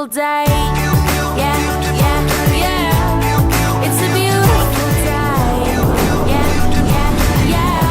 beautiful day. Yeah, yeah, yeah. It's a beautiful day. Yeah, yeah, yeah.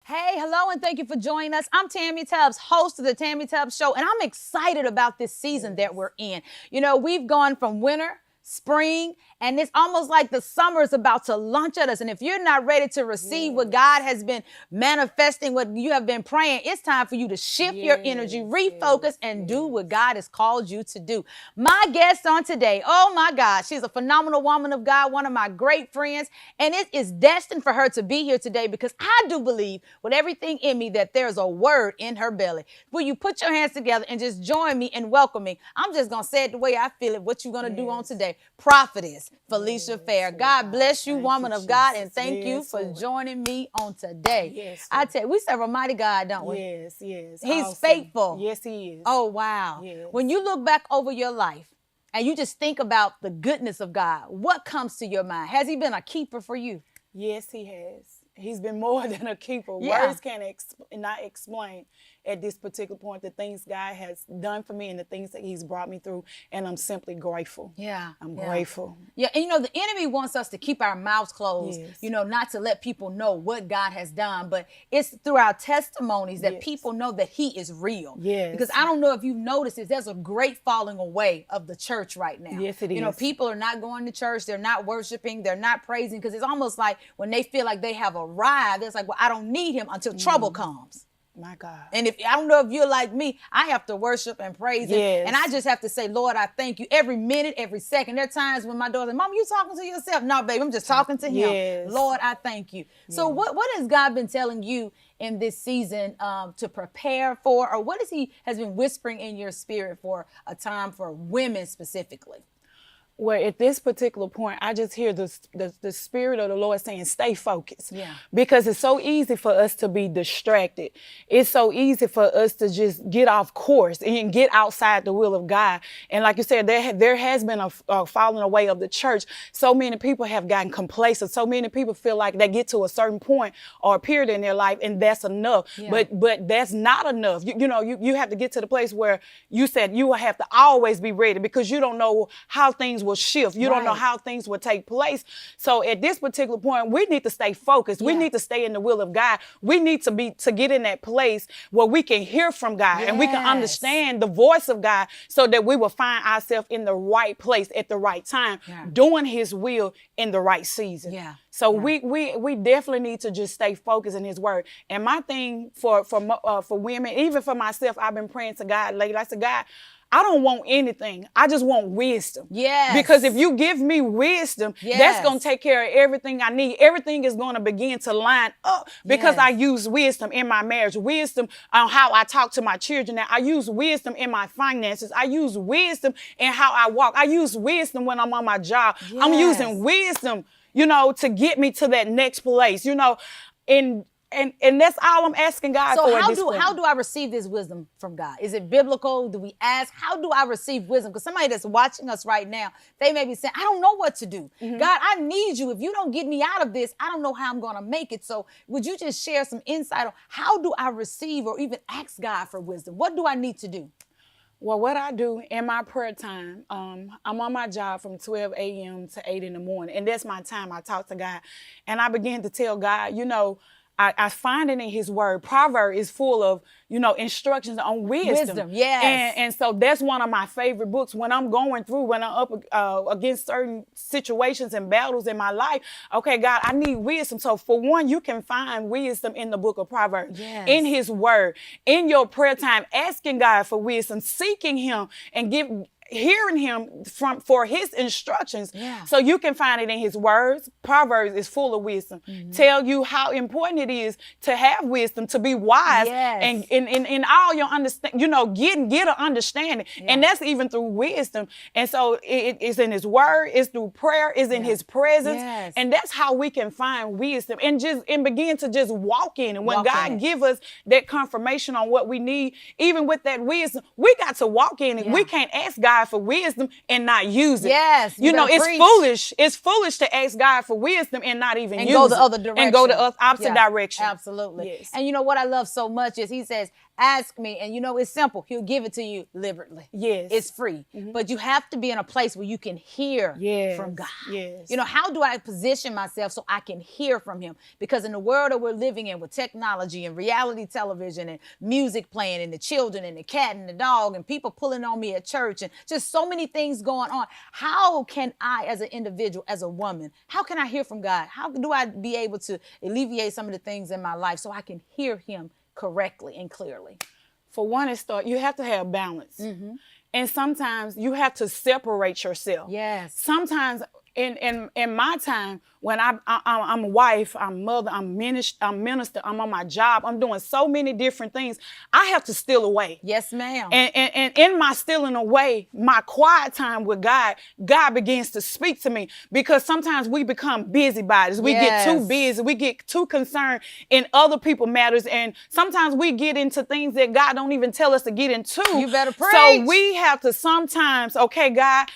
Hey, hello, and thank you for joining us. I'm Tammy Tubbs, host of the Tammy Tubbs Show, and I'm excited about this season that we're in. You know, we've gone from winter, spring, and it's almost like the summer is about to launch at us. And if you're not ready to receive what God has been manifesting, what you have been praying, it's time for you to shift your energy, refocus, and do what God has called you to do. My guest on today, oh my God, she's a phenomenal woman of God, one of my great friends, and it is destined for her to be here today because I do believe with everything in me that there's a word in her belly. Will you put your hands together and just join me in welcoming? I'm just going to say it the way I feel it, what you're going to do on today. Prophetess Felicia Fair. God bless you, woman of God, and thank you for joining me on today. Yes, I tell you, we serve a mighty God, don't we? Yes, yes. He's awesome. faithful. Yes, he is. Oh, wow. Yes. When you look back over your life and you just think about the goodness of God, what comes to your mind? Has he been a keeper for you? Yes, he has. He's been more than a keeper. Yeah. Words can't not explain at this particular point the things God has done for me and the things that he's brought me through. And I'm simply grateful. Yeah. I'm grateful. Yeah, and you know, the enemy wants us to keep our mouths closed, Yes. you know, not to let people know what God has done, but it's through our testimonies that Yes. people know that he is real. Yes. Because I don't know if you've noticed this, there's a great falling away of the church right now. Yes, it You know, is. people are not going to church, they're not worshiping, they're not praising, because it's almost like when they feel like they have arrived, it's like, well, I don't need him until trouble comes. My God. And if I don't know if you're like me, I have to worship and praise him. Yes. And I just have to say, Lord, I thank you every minute, every second. There are times when my daughter's like, Mom, you talking to yourself? No, babe, I'm just talking to him. Yes. Lord, I thank you. So what has God been telling you in this season to prepare for, or what has been whispering in your spirit for a time for women specifically? Well, at this particular point, I just hear the Spirit of the Lord saying, stay focused. Yeah. Because it's so easy for us to be distracted. It's so easy for us to just get off course and get outside the will of God. And like you said, there has been a falling away of the church. So many people have gotten complacent. So many people feel like they get to a certain point or a period in their life and that's enough. Yeah. But that's not enough. You have to get to the place where you said you will have to always be ready because you don't know how things will shift. You don't know how things will take place. So at this particular point, we need to stay focused. We need to stay in the will of God. We need to get in that place where we can hear from God and we can understand the voice of God so that we will find ourselves in the right place at the right time, doing his will in the right season. Yeah. So we definitely need to just stay focused in his word. And my thing for women, even for myself, I've been praying to God lately. I said, God, I don't want anything. I just want wisdom. Yes. Because if you give me wisdom, that's going to take care of everything I need. Everything is going to begin to line up because I use wisdom in my marriage, wisdom on how I talk to my children. Now, I use wisdom in my finances. I use wisdom in how I walk. I use wisdom when I'm on my job. Yes. I'm using wisdom, to get me to that next place, And that's all I'm asking God for. So how do I receive this wisdom from God? Is it biblical? Do we ask? How do I receive wisdom? Because somebody that's watching us right now, they may be saying, I don't know what to do. God, I need you. If you don't get me out of this, I don't know how I'm going to make it. So would you just share some insight on how do I receive or even ask God for wisdom? What do I need to do? Well, what I do in my prayer time, I'm on my job from 12 a.m. to 8 in the morning. And that's my time. I talk to God. And I begin to tell God, I find it in his word. Proverbs is full of, instructions on wisdom. Yes. And so that's one of my favorite books when I'm going through, when I'm up against certain situations and battles in my life. Okay, God, I need wisdom. So for one, you can find wisdom in the book of Proverbs, in his word, in your prayer time, asking God for wisdom, seeking him and hearing him for his instructions. So you can find it in his words. Proverbs is full of wisdom. Tell you how important it is to have wisdom, to be wise and in all your understanding, get an understanding. And that's even through wisdom. And so it is in his word, it's through prayer, it's in his presence. And that's how we can find wisdom and begin to just walk in it. When God give us that confirmation on what we need, even with that wisdom, we got to walk in it. We can't ask God for wisdom and not use it. It's foolish. It's foolish to ask God for wisdom and not even use it. And go the other direction. And go the opposite direction. Absolutely. Yes. And you know what I love so much is he says, ask me, and it's simple. He'll give it to you liberally. Yes. It's free. But you have to be in a place where you can hear from God. Yes. How do I position myself so I can hear from him? Because in the world that we're living in with technology and reality television and music playing and the children and the cat and the dog and people pulling on me at church and just so many things going on, how can I, as an individual, as a woman, how can I hear from God? How do I be able to alleviate some of the things in my life so I can hear him correctly and clearly? For one, you have to have balance. And sometimes you have to separate yourself. Yes. Sometimes in my time, when I'm a wife, I'm mother, I'm minister, I'm on my job, I'm doing so many different things, I have to steal away. Yes, ma'am. And in my stealing away, my quiet time with God begins to speak to me, because sometimes we become busybodies. We get too busy. We get too concerned in other people's matters. And sometimes we get into things that God don't even tell us to get into. You better preach. So we have to sometimes, okay, God,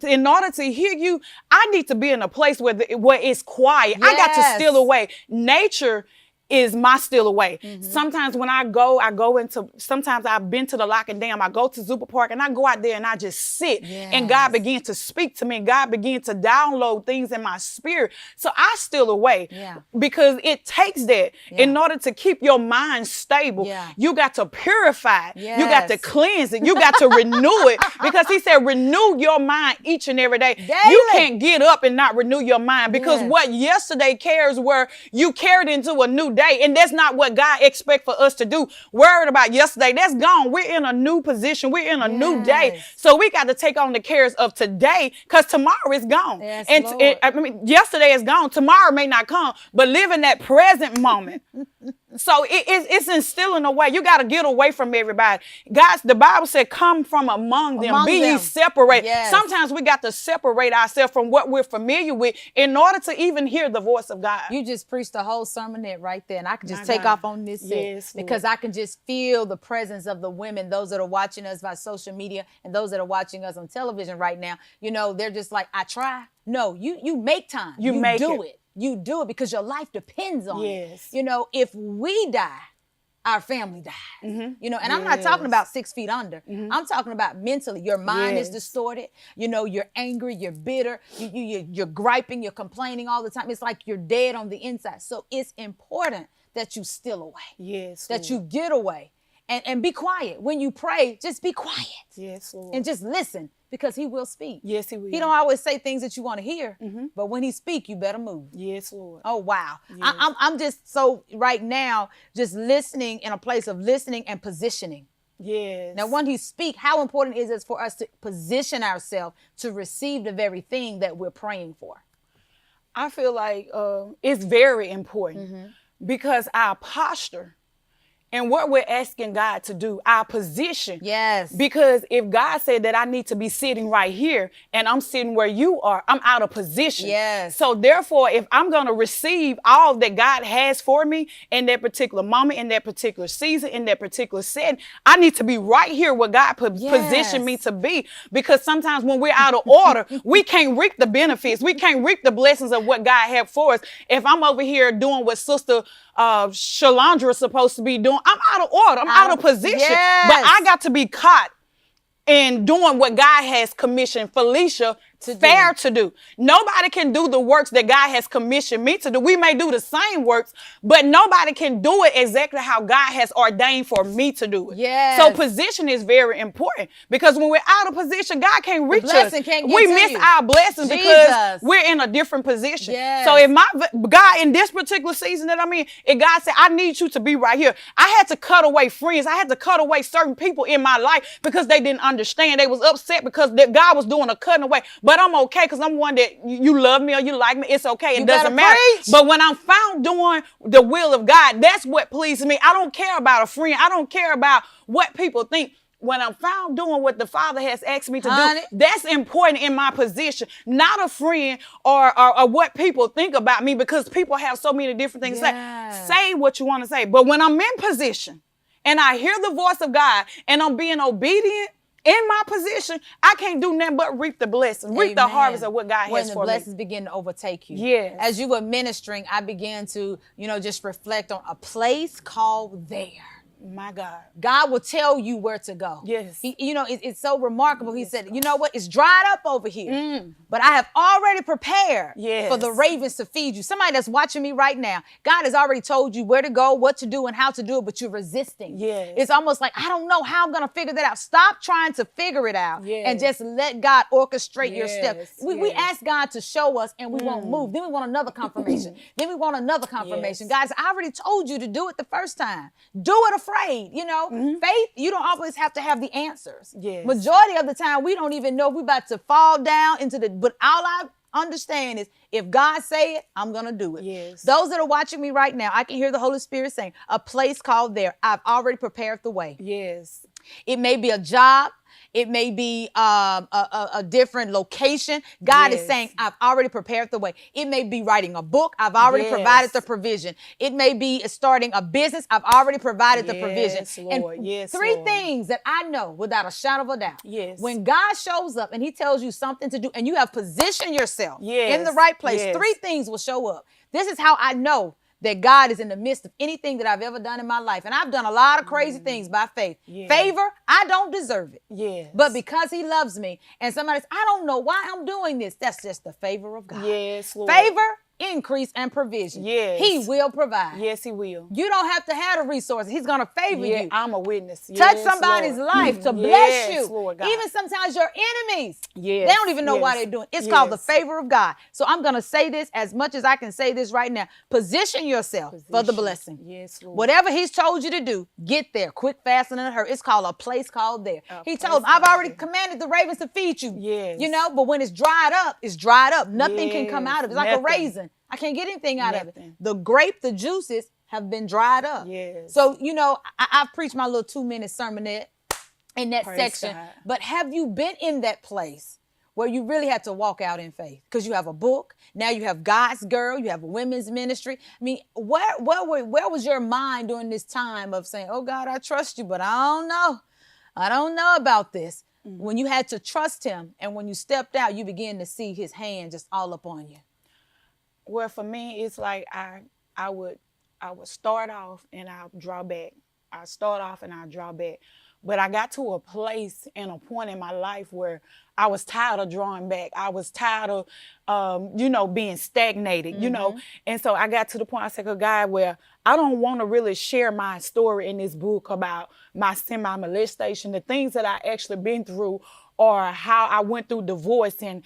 in order to hear you, I need to be in a place where it's quiet. I got to steal away. Nature is my steal away. Sometimes when I go into, sometimes I've been to the Lock and Dam, I go to Zupa Park and I go out there and I just sit and God begins to speak to me. God begins to download things in my spirit. So I steal away because it takes that in order to keep your mind stable. You got to purify it. You got to cleanse it. You got to renew it, because he said, renew your mind each and every day. You can't get up and not renew your mind, because what yesterday cares were you carried into a new day, and that's not what God expects for us to do. Worried about yesterday, that's gone. We're in a new position. We're in a new day. So we got to take on the cares of today, because tomorrow is gone. Yesterday is gone. Tomorrow may not come, but live in that present moment. So it's instilling away. You got to get away from everybody. Guys, the Bible said, come from among them. Be ye separate. Sometimes we got to separate ourselves from what we're familiar with in order to even hear the voice of God. You just preached the whole sermonette right there. And I can just take off on this set, because I can just feel the presence of the women, those that are watching us by social media and those that are watching us on television right now. They're just like, I try. No, you make time. You do it. You do it because your life depends on it. If we die, our family dies. And I'm not talking about 6 feet under. I'm talking about mentally. Your mind is distorted. You're angry, you're bitter, you're griping, you're complaining all the time. It's like you're dead on the inside. So it's important that you steal away. That you get away and be quiet. When you pray, just be quiet. Yes, Lord. And just listen, because he will speak. Yes, he will. He don't always say things that you want to hear, but when he speak, you better move. Yes, Lord. Oh, wow. Yes. I'm just so right now, just listening, in a place of listening and positioning. Yes. Now, when he speak, how important is it for us to position ourselves to receive the very thing that we're praying for? I feel like it's very important, because our posture and what we're asking God to do, our position. Yes. Because if God said that I need to be sitting right here and I'm sitting where you are, I'm out of position. Yes. So therefore, if I'm going to receive all that God has for me in that particular moment, in that particular season, in that particular setting, I need to be right here where God positioned me to be. Because sometimes when we're out of order, we can't reap the benefits. We can't reap the blessings of what God had for us. If I'm over here doing what Sister Shalandra is supposed to be doing, I'm out of order. I'm out of position. Yes. But I got to be caught in doing what God has commissioned Felicia to do. Nobody can do the works that God has commissioned me to do. We may do the same works, but nobody can do it exactly how God has ordained for me to do it. Yes. So position is very important, because when we're out of position, God can't reach us. We miss our blessing because we're in a different position. Yes. So if God, in this particular season that I'm in, if God said, I need you to be right here, I had to cut away friends. I had to cut away certain people in my life because they didn't understand. They was upset because God was doing a cutting away. But I'm okay, because I'm one that you love me or you like me. It's okay. It doesn't matter. But when I'm found doing the will of God, that's what pleases me. I don't care about a friend. I don't care about what people think. When I'm found doing what the Father has asked me to do, that's important in my position. Not a friend or what people think about me, because people have so many different things to say. Say what you want to say. But when I'm in position and I hear the voice of God and I'm being obedient, in my position, I can't do nothing but reap the blessings, reap the harvest of what God has for me. When the blessings begin to overtake you. Yes. As you were ministering, I began to, just reflect on a place called there. My God. God will tell you where to go. Yes. It's so remarkable. He said, you know what? It's dried up over here, but I have already prepared Yes. for the ravens to feed you. Somebody that's watching me right now, God has already told you where to go, what to do, and how to do it, but you're resisting. Yes. It's almost like, I don't know how I'm going to figure that out. Stop trying to figure it out and just let God orchestrate your steps. We ask God to show us and we won't move. Then we want another confirmation. Then we want another confirmation. Guys, I already told you to do it the first time. Do it afraid. Faith, you don't always have to have the answers. Yes. Majority of the time, we don't even know if we're about to fall down into but all I understand is if God say it, I'm going to do it. Yes. Those that are watching me right now, I can hear the Holy Spirit saying, a place called there. I've already prepared the way. Yes. It may be a job. It may be a different location. God is saying, I've already prepared the way. It may be writing a book. I've already provided the provision. It may be starting a business. I've already provided the provision. Lord. And three things that I know without a shadow of a doubt. Yes. When God shows up and he tells you something to do and you have positioned yourself in the right place, three things will show up. This is how I know that God is in the midst of anything that I've ever done in my life. And I've done a lot of crazy things by faith. Favor, I don't deserve it. Yes. But because he loves me, and somebody says, I don't know why I'm doing this. That's just the favor of God. Yes, Lord. Favor, increase, and provision. Yes. He will provide. Yes, he will. You don't have to have the resources. He's going to favor you. I'm a witness. Touch somebody's life to bless you. Lord God. Even sometimes your enemies, they Yes. don't even know why they're doing it. It's called the favor of God. So I'm going to say this as much as I can say this right now. Position yourself for the blessing. Yes, Lord. Whatever he's told you to do, get there quick, fast, and in a hurry. It's called a place called there. He told them, I've already commanded the ravens to feed you. Yes. But when it's dried up, it's dried up. Nothing can come out of it. It's like a Nothing. raisin. I can't get anything out of it. The grape, the juices have been dried up. Yes. So, I've preached my little 2-minute sermonette in that Praise section. God. But have you been in that place where you really had to walk out in faith? Because you have a book. Now you have God's Girl. You have a women's ministry. I mean, where was your mind during this time of saying, oh, God, I trust you, but I don't know. I don't know about this. When you had to trust him and when you stepped out, you began to see his hand just all up on you. Well, for me, it's like I would start off and I'll draw back. I start off and I'll draw back. But I got to a place and a point in my life where I was tired of drawing back. I was tired of, being stagnated, And so I got to the point, I said, God, well, I don't want to really share my story in this book about my semi-molestation, the things that I actually been through, or how I went through divorce and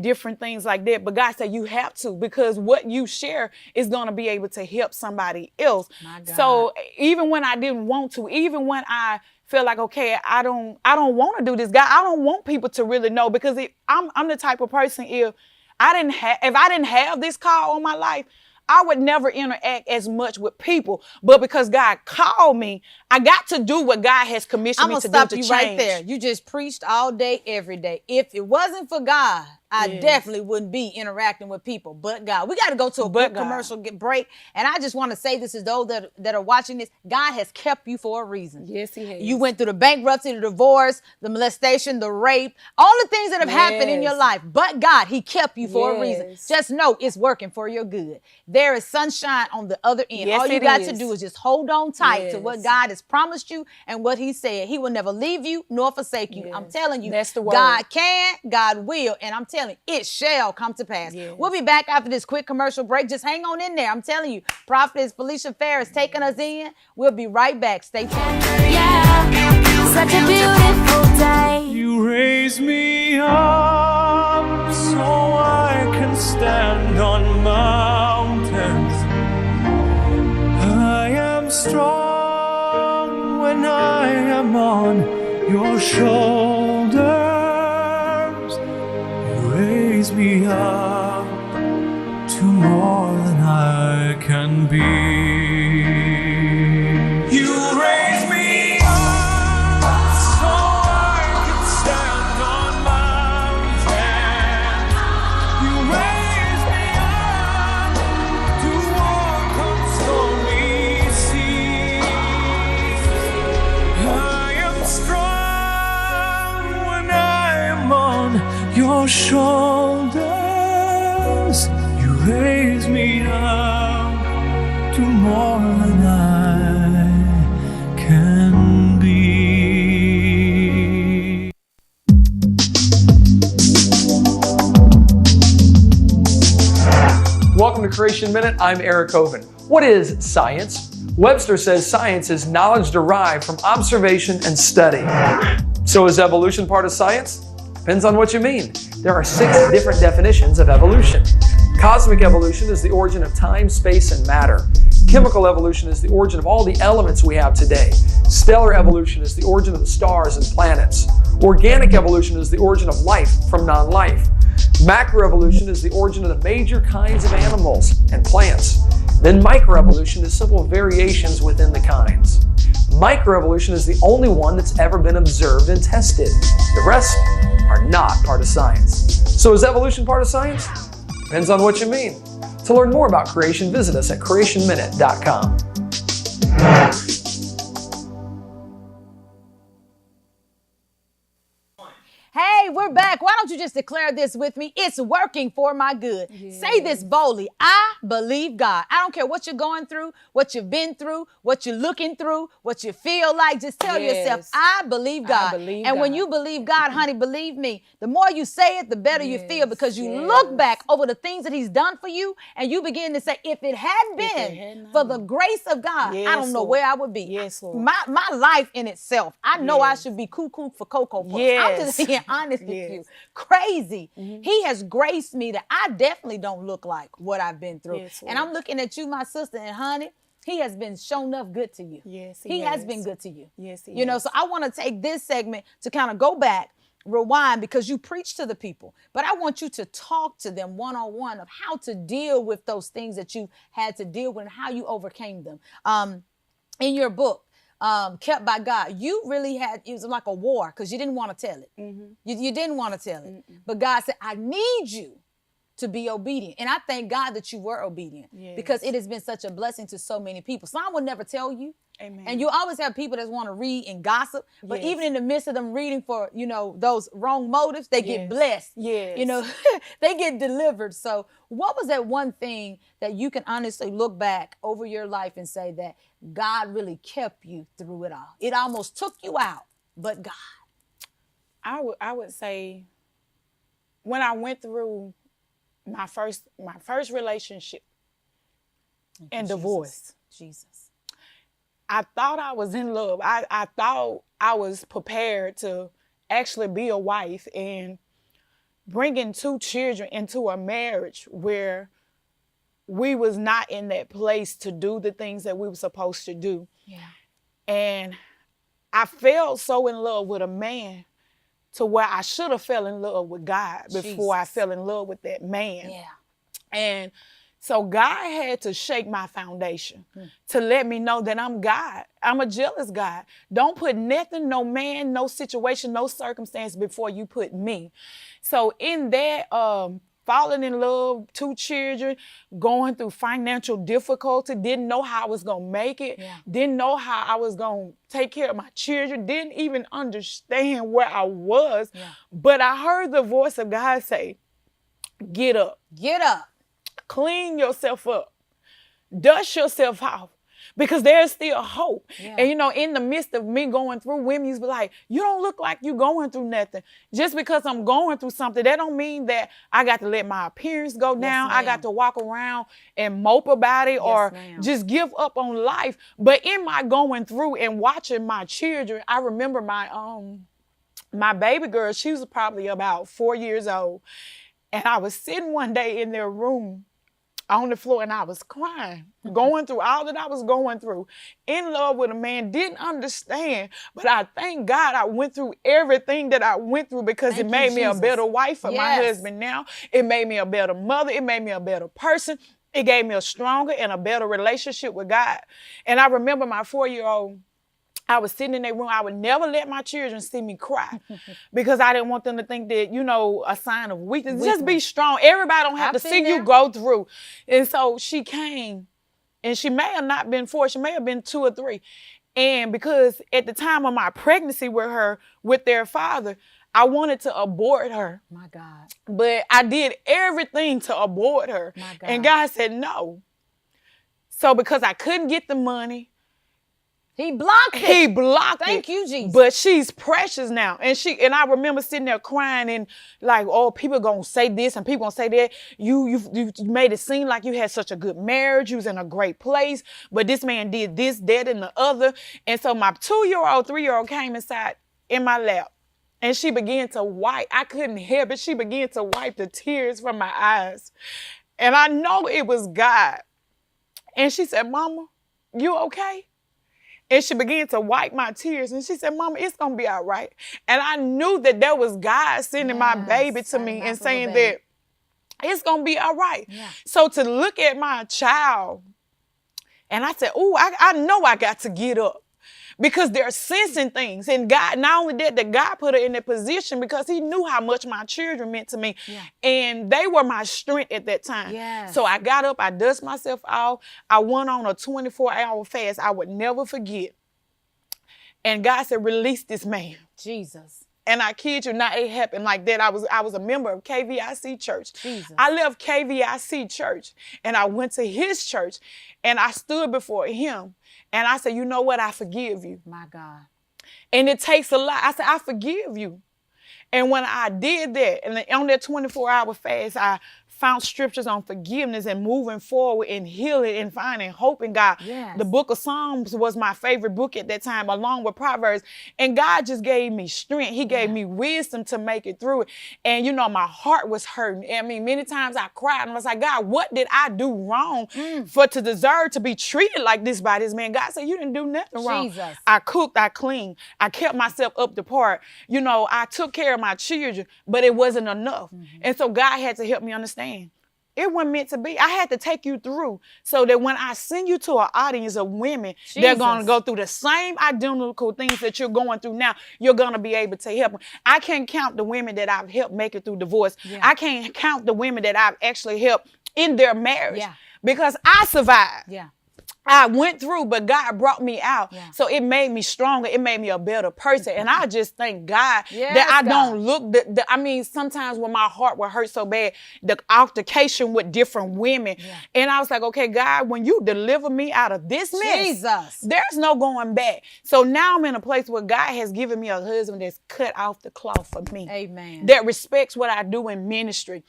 different things like that. But God said, you have to, because what you share is going to be able to help somebody else. My God. So even when I didn't want to, even when I feel like, okay, I don't want to do this, God, I don't want people to really know, because I'm the type of person, if I didn't have this call on my life, I would never interact as much with people. But because God called me, I got to do what God has commissioned me to do to change. I'm going to stop you right there. You just preached all day, every day. If it wasn't for God, I definitely wouldn't be interacting with people. But God, we got to go to a quick commercial break. And I just want to say this to those that are watching this. God has kept you for a reason. Yes, he has. You went through the bankruptcy, the divorce, the molestation, the rape, all the things that have happened in your life. But God, he kept you for a reason. Just know it's working for your good. There is sunshine on the other end. Yes, all you it got is. to do is just hold on tight to what God has promised you and what he said. He will never leave you nor forsake you. I'm telling you, that's the word. God can, God will, and I'm telling you, it shall come to pass. We'll be back after this quick commercial break. Just hang on in there. I'm telling you, Prophetess Felicia Ferris taking us in. We'll be right back. Stay tuned. Yeah, such a beautiful day. You raise me up so I can stand on mountains. I am strong when I am on your shoulders. You raise me up to more than I can be. You raise me up so I can stand on mountains. You raise me up to walk on stormy seas. I am strong when I am on your shoulders. You raise me up to more than I can Creation Minute. I'm Eric Oven. What is science? Webster says science is knowledge derived from observation and study. So is evolution part of science? Depends on what you mean. There are 6 different definitions of evolution. Cosmic evolution is the origin of time, space, and matter. Chemical evolution is the origin of all the elements we have today. Stellar evolution is the origin of the stars and planets. Organic evolution is the origin of life from non-life. Macroevolution is the origin of the major kinds of animals and plants. Then microevolution is simple variations within the kinds. Microevolution is the only one that's ever been observed and tested. The rest are not part of science. So is evolution part of science? Depends on what you mean. To learn more about creation, visit us at creationminute.com. Hey, we're back. Why don't you just declare this with me? It's working for my good. Yes. Say this boldly. I believe God. I don't care what you're going through, what you've been through, what you're looking through, what you feel like. Just tell yourself, I believe God. I believe and God. when you believe God, honey, believe me, the more you say it, the better you feel, because you look back over the things that he's done for you and you begin to say, if it hadn't been for the grace of God, I don't know where I would be. Yes, Lord. My life in itself, I know I should be cuckoo for Cocoa Puffs. I'm just being honest with you. Crazy. He has graced me that I definitely don't look like what I've been through. Yes, and I'm looking at you, my sister, and honey, he has been shown enough good to you. Yes, he has been good to you. Yes, he You know, has. so I want to take this segment to kind of go back, rewind, because you preach to the people, but I want you to talk to them one-on-one of how to deal with those things that you had to deal with and how you overcame them. In your book, Kept by God, you really had, it was like a war because you didn't want to tell it. You didn't want to tell it. But God said, I need you to be obedient. And I thank God that you were obedient because it has been such a blessing to so many people. So I would never tell you. Amen. And you always have people that want to read and gossip, but even in the midst of them reading for, you know, those wrong motives, they get blessed. Yes. You know, they get delivered. So what was that one thing that you can honestly look back over your life and say that God really kept you through it all? It almost took you out, but God. I would say when I went through my first relationship and divorce. Jesus. I thought I was in love. I thought I was prepared to actually be a wife, and bringing 2 children into a marriage where we was not in that place to do the things that we were supposed to do. Yeah. And I fell so in love with a man to where I should have fell in love with God before I fell in love with that man. Yeah. And so God had to shake my foundation to let me know that I'm God. I'm a jealous God. Don't put nothing, no man, no situation, no circumstance before you put me. So in that, falling in love, 2 children, going through financial difficulty, didn't know how I was going to make it, didn't know how I was going to take care of my children, didn't even understand where I was. But I heard the voice of God say, get up. Get up. Clean yourself up. Dust yourself off. Because there's still hope. And you know, in the midst of me going through, women used to be like, you don't look like you going through nothing. Just because I'm going through something, that don't mean that I got to let my appearance go down. I got to walk around and mope about it or just give up on life. But in my going through and watching my children, I remember my baby girl, she was probably about 4 years old. And I was sitting one day in their room on the floor and I was crying, going through all that I was going through, in love with a man, didn't understand. But I thank God I went through everything that I went through because it made me a better wife for my husband now. It made me a better mother. It made me a better person. It gave me a stronger and a better relationship with God. And I remember my 4-year-old, I was sitting in their room. I would never let my children see me cry because I didn't want them to think that, you know, a sign of weakness. Just be strong. Everybody don't have to see you go through. And so she came, and she may have not been 4. She may have been 2 or 3. And because at the time of my pregnancy with her, with their father, I wanted to abort her. My God. But I did everything to abort her. My God. And God said no. So because I couldn't get the money, He blocked it. He blocked it. Thank you, Jesus. But she's precious now. And I remember sitting there crying and like, oh, people gonna say this and people gonna say that. You made it seem like you had such a good marriage. You was in a great place. But this man did this, that, and the other. And so my 2-year-old, 3-year-old came inside in my lap. And she began to wipe. I couldn't help it. She began to wipe the tears from my eyes. And I know it was God. And she said, Mama, you okay? And she began to wipe my tears. And she said, Mama, it's going to be all right. And I knew that there was God sending my baby to me and saying that it's going to be all right. Yeah. So to look at my child, and I said, oh, I know I got to get up. Because they're sensing things. And God, not only that God put her in that position because he knew how much my children meant to me. Yeah. And they were my strength at that time. Yes. So I got up, I dusted myself off. I went on a 24-hour fast I would never forget. And God said, release this man. Jesus. And I kid you not, it happened like that. I was a member of KVIC church. Jesus. I left KVIC church and I went to his church and I stood before him and I said, you know what? I forgive you. My God. And it takes a lot. I said, I forgive you. And when I did that, and on that 24-hour fast, I found scriptures on forgiveness and moving forward and healing and finding hope in God. Yes. The book of Psalms was my favorite book at that time, along with Proverbs. And God just gave me strength. He gave me wisdom to make it through it. And, you know, my heart was hurting. I mean, many times I cried and I was like, God, what did I do wrong for to deserve to be treated like this by this man? God said, you didn't do nothing wrong. Jesus. I cooked, I cleaned, I kept myself up to par. You know, I took care of my children, but it wasn't enough. And so God had to help me understand. It wasn't meant to be. I had to take you through so that when I send you to an audience of women, they're going to go through the same identical things that you're going through now. You're going to be able to help them. I can't count the women that I've helped make it through divorce. Yeah. I can't count the women that I've actually helped in their marriage because I survived. Yeah. I went through, but God brought me out. Yeah. So it made me stronger. It made me a better person. And I just thank God Yes, that I God. don't look, I mean, sometimes when my heart would hurt so bad, the altercation with different women. Yeah. And I was like, okay, God, when you deliver me out of this mess, Jesus. there's no going back. So now I'm in a place where God has given me a husband that's cut off the cloth for me. Amen. That respects what I do in ministry.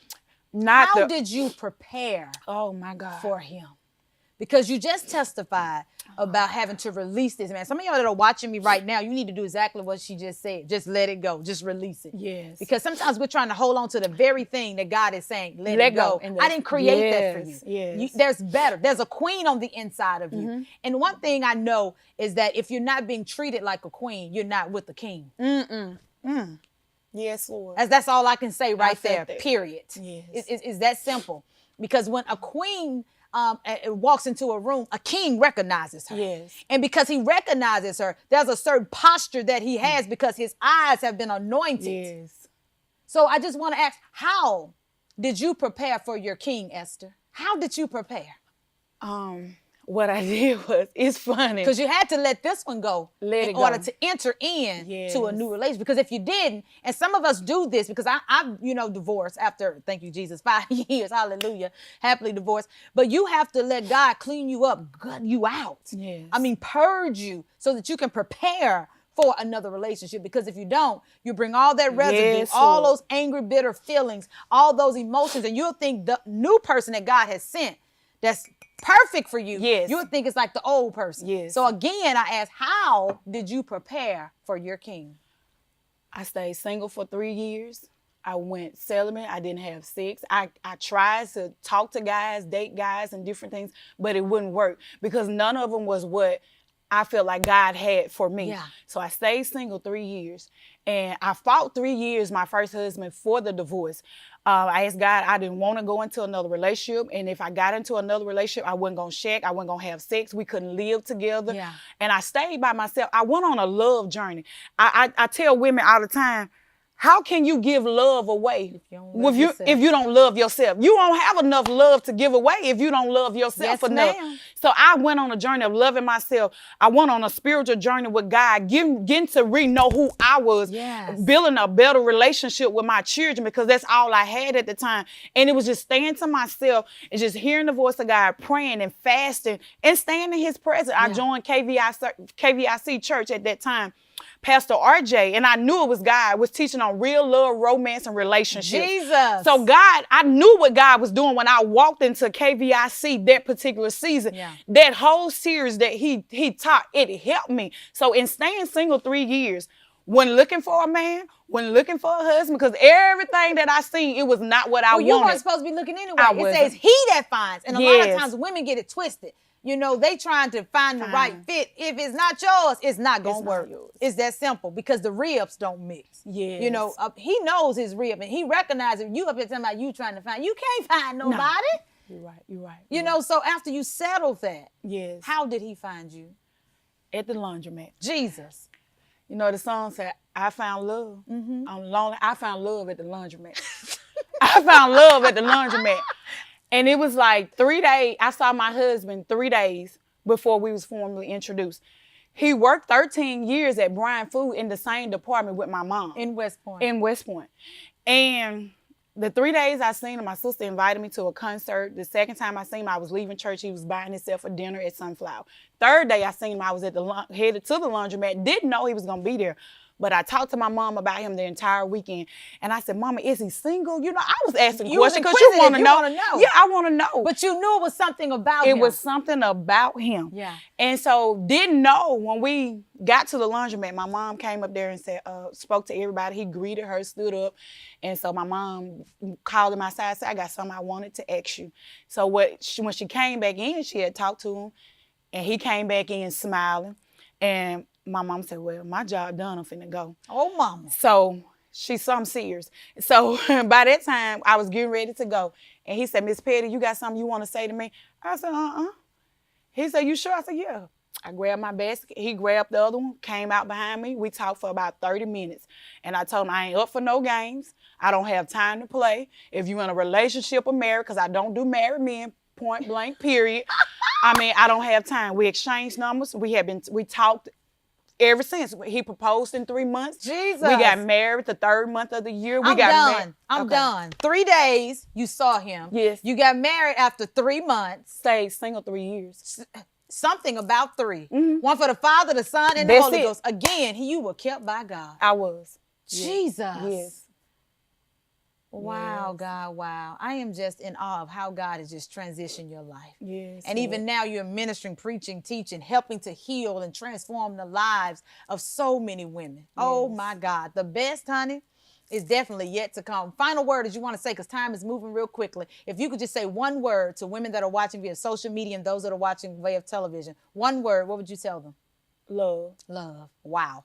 Not How the, did you prepare oh my God. for him? Because you just testified about having to release this man. Some of y'all that are watching me right now, you need to do exactly what she just said. Just let it go. Just release it. Yes. Because sometimes we're trying to hold on to the very thing that God is saying, let it go. And I didn't create that for you. Yes. There's better. There's a queen on the inside of you. And one thing I know is that if you're not being treated like a queen, you're not with the king. Yes, Lord. That's all I can say right felt there, that. period. Yes. It's that simple. Because when a queen walks into a room, a king recognizes her. Yes. And because he recognizes her, there's a certain posture that he has because his eyes have been anointed. Yes. So I just want to ask, how did you prepare for your king, Esther? How did you prepare? What I did was, it's funny. Because you had to let this one go Let in it go. order to enter in to a new relationship. Because if you didn't, and some of us do this, because I've divorced after, thank you, Jesus, 5 years, hallelujah, happily divorced. But you have to let God clean you up, gut you out. Yes. I mean, purge you so that you can prepare for another relationship. Because if you don't, you bring all that residue, Yes, all Lord. those angry, bitter feelings, all those emotions, and you'll think the new person that God has sent that's perfect for you, Yes. you'll think it's like the old person. Yes. So again, I ask, how did you prepare for your king? I stayed single for 3 years. I went celibate. I didn't have sex. I tried to talk to guys, date guys, and different things, but it wouldn't work because none of them was what I felt like God had for me. Yeah. So I stayed single 3 years. And I fought 3 years, my first husband, for the divorce. I asked God, I didn't want to go into another relationship. And if I got into another relationship, I wasn't going to shack. I wasn't going to have sex. We couldn't live together. Yeah. And I stayed by myself. I went on a love journey. I tell women all the time, How can you give love away you don't love yourself? if you don't love yourself? You won't have enough love to give away if you don't love yourself Yes, enough. ma'am. So I went on a journey of loving myself. I went on a spiritual journey with God, getting to know who I was, Yes. building a better relationship with my children because that's all I had at the time. And it was just staying to myself and just hearing the voice of God, praying and fasting and staying in his presence. I joined KVIC church at that time. Pastor RJ, and I knew it was God, was teaching on real love, romance, and relationships. Jesus. So God, I knew what God was doing when I walked into KVIC that particular season. Yeah. That whole series that he taught, it helped me. So in staying single 3 years, when looking for a man, when looking for a husband, because everything that I seen, it was not what I Well, you wanted. weren't supposed to be looking anyway. I It wasn't. says he that finds. And a lot of Yes. times women get it twisted. You know, they trying to find the right fit. If it's not yours, it's not going to not work. yours. It's that simple because the ribs don't mix. Yes. You know, he knows his rib and he recognizes you up here talking about you trying to find. You can't find nobody. You're right. You're right. You know, so after you settled that, Yes. how did he find you? At the laundromat. Jesus. You know, the song said, I found love. I'm lonely. I found love at the laundromat. I found love at the laundromat. And it was like 3 days. I saw my husband 3 days before we was formally introduced. He worked 13 years at Bryan Food in the same department with my mom. In West Point. In West Point. And the 3 days I seen him, my sister invited me to a concert. The second time I seen him, I was leaving church. He was buying himself a dinner at Sunflower. Third day I seen him, I was at headed to the laundromat. Didn't know he was going to be there. But I talked to my mom about him the entire weekend. And I said, Mama, is he single? You know, I was asking You was questions because you inquisitive. want to You know. wanna know. Yeah, I want to know. But you knew it was something about It him. was something about him. Yeah. And so didn't know when we got to the laundromat, my mom came up there and said, spoke to everybody. He greeted her, stood up. And so my mom called him outside and said, I got something I wanted to ask you. So when she came back in, she had talked to him and he came back in smiling. And my mom said, well, my job done, I'm finna go. Oh, mama. So she's some serious. So by that time, I was getting ready to go. And he said, Miss Petty, you got something you want to say to me? I said, He said, you sure? I said, yeah. I grabbed my basket. He grabbed the other one, came out behind me. We talked for about 30 minutes. And I told him I ain't up for no games. I don't have time to play. If you in a relationship or married, because I don't do married men, point blank, period. I mean, I don't have time. We exchanged numbers. We talked ever since. He proposed in 3 months. Jesus. We got married the 3rd month of the year. I'm done. I'm Okay. done. 3 days, you saw him. Yes. You got married after 3 months. Stayed single 3 years. Something about 3. One for the Father, the Son, and the That's Holy it. Ghost. Again, you were kept by God. I was. Jesus. Yes. Wow, God, wow. I am just in awe of how God has just transitioned your life. Yes. And even now you're ministering, preaching, teaching, helping to heal and transform the lives of so many women. Oh my God. The best, honey, is definitely yet to come. Final word as you want to say, because time is moving real quickly. If you could just say one word to women that are watching via social media and those that are watching via television, one word, what would you tell them? Love. Love. Wow.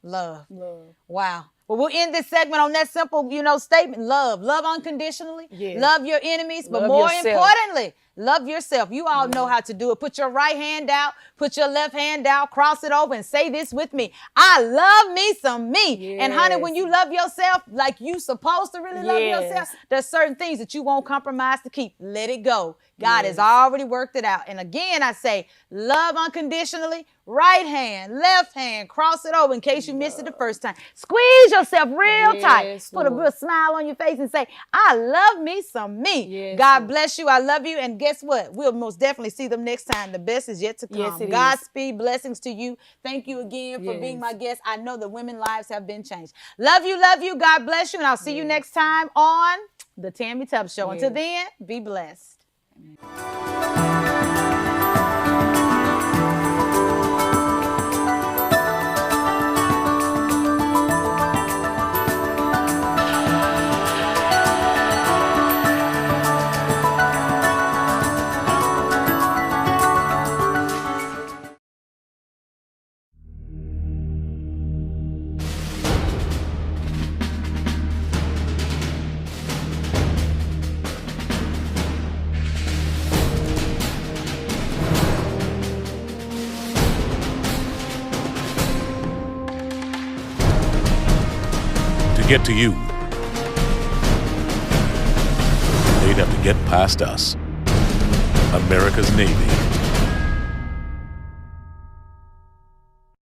Love. Love. Wow. Well, we'll end this segment on that simple, statement. Love. Love unconditionally. Yes. Love your enemies. But Love more yourself. importantly, love yourself. You all know how to do it. Put your right hand out. Put your left hand out. Cross it over and say this with me. I love me some me. And honey, when you love yourself like you supposed to really love yourself, there's certain things that you won't compromise to keep. Let it go. God has already worked it out. And again, I say, love unconditionally. Right hand, left hand, cross it over in case you missed it the first time. Squeeze yourself real tight. Put a real smile on your face and say, I love me some me. Yes, God bless you. I love you. And guess what? We'll most definitely see them next time. The best is yet to come. Yes, it is. Godspeed, blessings to you. Thank you again for being my guest. I know that women's lives have been changed. Love you, love you. God bless you. And I'll see you next time on The Tammy Tubbs Show. Until then, be blessed. get to you, they'd have to get past us. America's Navy.